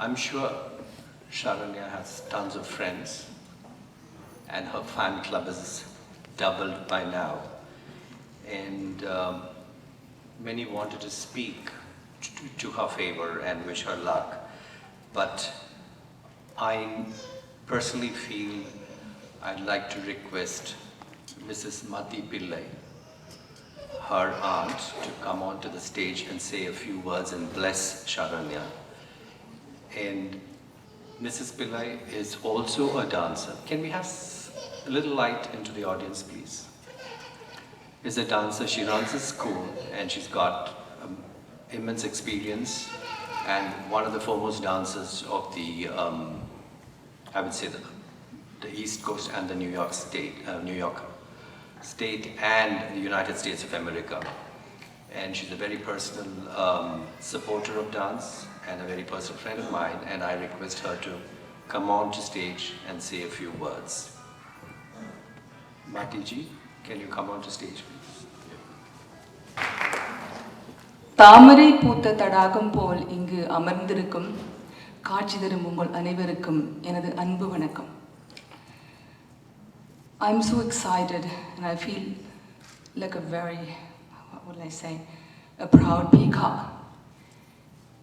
I'm sure Shaaranya has tons of friends and her fan club is doubled by now. And many wanted to speak to her favor and wish her luck. But I personally feel I'd like to request Mrs. Ravi Pillai, her aunt, to come onto the stage and say a few words and bless Shaaranya. And Mrs. Pillai is also a dancer. Can we have a little light into the audience, please? Is a dancer. She runs a school and she's got immense experience and one of the foremost dancers of the, I would say, the East Coast and the New York State and the United States of America. And she's a very personal supporter of dance and a very personal friend of mine, and I request her to come on to stage and say a few words. Mati ji, can you come on to stage, please? தாமரை பூத்த தடாகம் போல் இங்கு அமர்ந்திருக்கும் காட்சி தரும் உங்கள் அனைவருக்கும் எனது அன்பு வணக்கம். I'm so excited and I feel like a very, what will I say, a proud peacock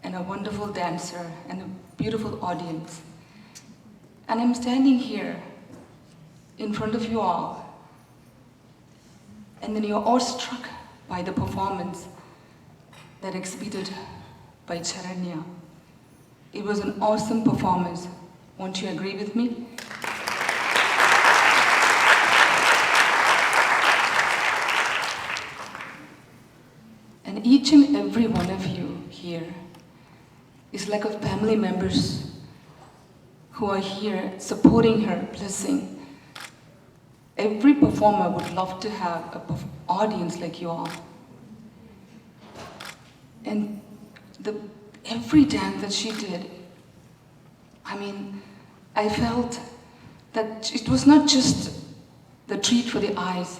and a wonderful dancer and a beautiful audience. And I'm standing here in front of you all, and then you're all struck by the performance that exhibited by Shaaranya. It was an awesome performance. Won't you agree with me? And each and every one of you here is like a family members who are here supporting her, blessing. Every performer would love to have an audience like you all. And every dance that she did, I mean, I felt that it was not just the treat for the eyes,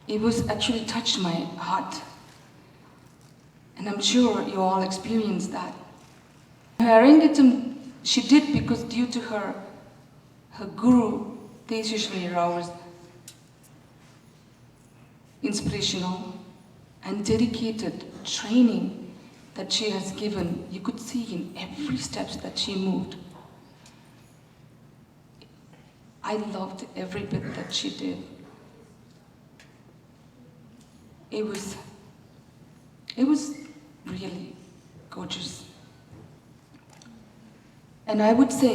it was actually touched my heart. And I'm sure you all experienced that. Her arangetram, she did because due to her guru, Tejashri Rao's inspirational and dedicated training that she has given, you could see in every step that she moved. I loved every bit that she did. It was really gorgeous. And I would say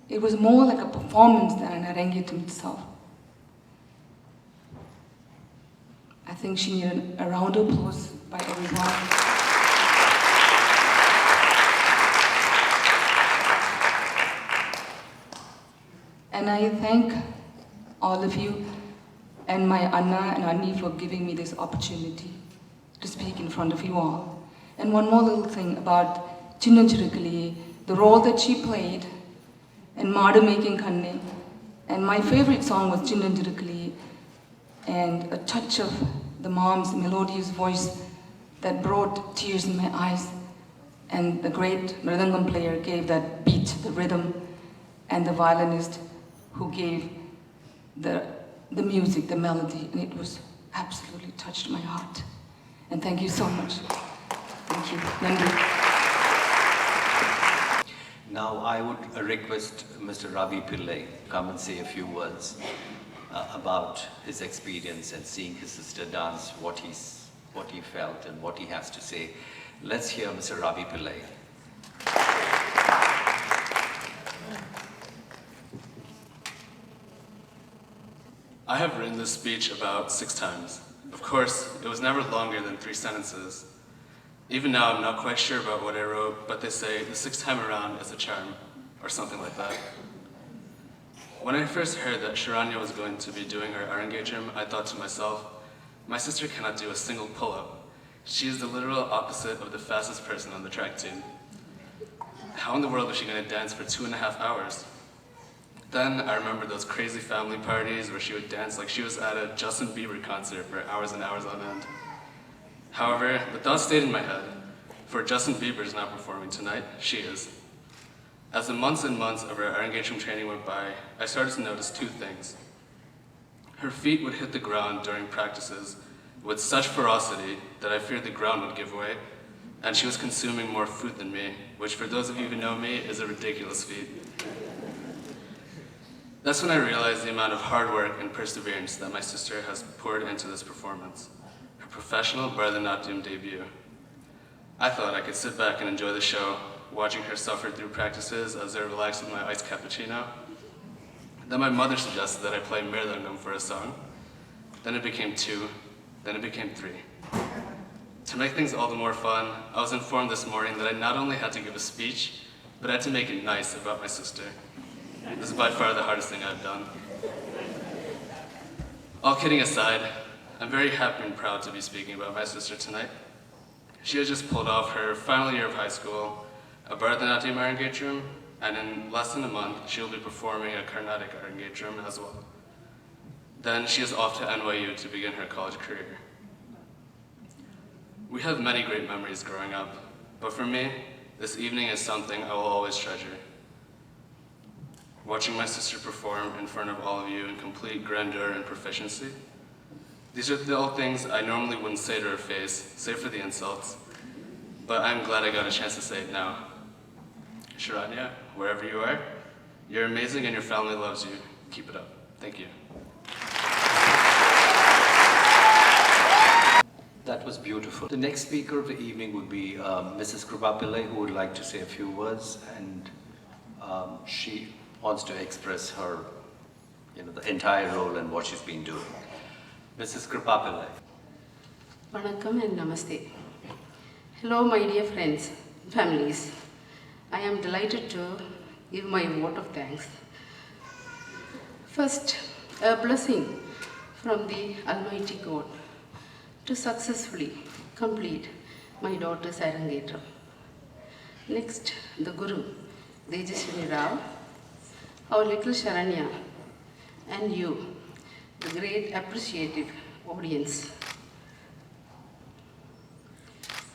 it was more like a performance than an arangetram itself. I think she needed a round of applause by everyone. And I thank all of you and my Anna and Anni for giving me this opportunity to speak in front of you all. And one more little thing about Chinnanchirukali, the role that she played in Madu Making Kanne. And my favorite song was Chinnanchirukali, and a touch of the mom's melodious voice that brought tears in my eyes. And the great mridangam player gave that beat, the rhythm, and the violinist who gave the music, the melody, and it was absolutely touched my heart. And thank you so much. Thank you. Nandri. Now I would request Mr. Ravi Pillai come and say a few words about his experience and seeing his sister dance, what he felt and what he has to say. Let's hear Mr. Ravi Pillai. I have written this speech about 6 times. Of course, it was never longer than 3 sentences. Even now, I'm not quite sure about what I wrote, but they say the 6th time around is a charm, or something like that. When I first heard that Shaaranya was going to be doing her arangetram, I thought to myself, my sister cannot do a single pull-up. She is the literal opposite of the fastest person on the track team. How in the world was she going to dance for 2.5 hours? Then I remember those crazy family parties where she would dance like she was at a Justin Bieber concert for hours and hours on end. However, the thought stayed in my head. for Justin Bieber's not performing tonight, she is. As the months and months of her arangetram training went by, I started to notice two things. Her feet would hit the ground during practices with such ferocity that I feared the ground would give way, and she was consuming more food than me, which for those of you who know me is a ridiculous feat. That's when I realized the amount of hard work and perseverance that my sister has poured into this performance, her professional Bharatanatyam debut. I thought I could sit back and enjoy the show, watching her suffer through practices as I relaxed with my iced cappuccino. Then my mother suggested that I play Mirdangam for a song. Then it became 2, then it became 3. To make things all the more fun, I was informed this morning that I not only had to give a speech, but I had to make it nice about my sister. This is by far the hardest thing I've done. All kidding aside, I'm very happy and proud to be speaking about my sister tonight. She has just pulled off her final year of high school, a Bharatanatyam arangetram, and in less than a month, she'll be performing a Carnatic arangetram as well. Then she is off to NYU to begin her college career. We have many great memories growing up, but for me, this evening is something I will always treasure. Watching my sister perform in front of all of you in complete grandeur and proficiency. These are the old things I normally wouldn't say to her face, save for the insults, but I'm glad I got a chance to say it now. Shaaranya, wherever you are, you're amazing and your family loves you. Keep it up. Thank you. That was beautiful. The next speaker of the evening would be Mrs. Ravi Pillai, who would like to say a few words, and she wants to express her, the entire role and what she's been doing. Mrs. Ravi Pillai. Vanakkam and Namaste. Hello, my dear friends, families. I am delighted to give my vote of thanks. First, a blessing from the Almighty God to successfully complete my daughter's arangetram. Next, the Guru, Tejaswini Rao, our little Shaaranya, and you, the great appreciative audience.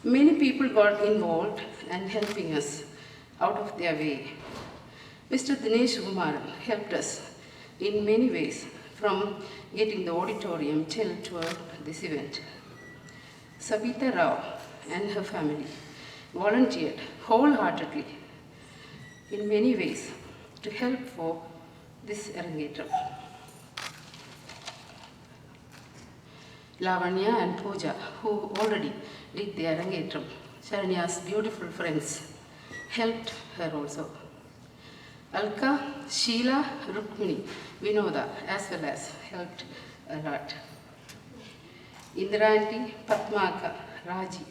Many people got involved and helping us out of their way. Mr. Dinesh Kumaran helped us in many ways, from getting the auditorium till toward this event. Sabita Rao and her family volunteered wholeheartedly in many ways to help for this arangetram. Lavanya and Pooja, who already did the arangetram, Sharanya's beautiful friends, helped her also. Alka, Sheila, Rukmini, Vinoda as well as helped a lot. Indra Padmaka, Raji,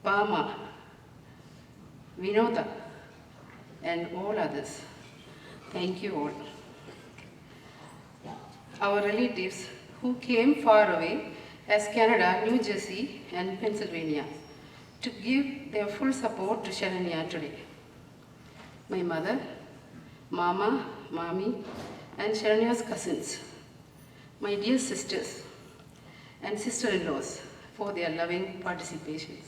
Bama, Vinoda, and all others. Thank you all. Our relatives who came far away as Canada, New Jersey, and Pennsylvania to give their full support to Shaaranya today. My mother, Mama, Mami, and Sharanya's cousins, my dear sisters and sister-in-laws for their loving participation.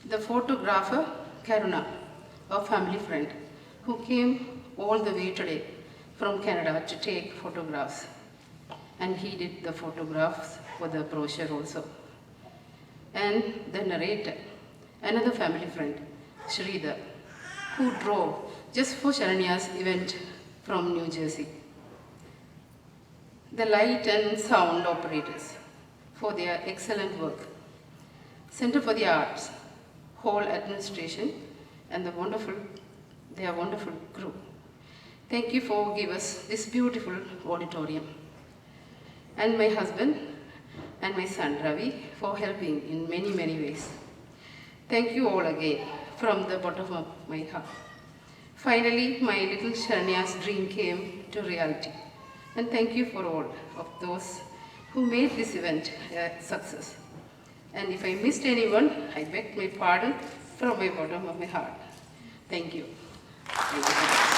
The photographer, Karuna, a family friend, who came all the way today from Canada to take photographs. And he did the photographs for the brochure also. And the narrator, another family friend, Sridhar, who drove just for Sharanya's event from New Jersey. The light and sound operators for their excellent work. Center for the Arts, whole administration, and their wonderful group. Thank you for giving us this beautiful auditorium. And my husband and my son Ravi for helping in many, many ways. Thank you all again from the bottom of my heart. Finally, my little Sharanya's dream came to reality. And thank you for all of those who made this event a success. And if I missed anyone, I beg my pardon from my bottom of my heart. Thank you. Thank you.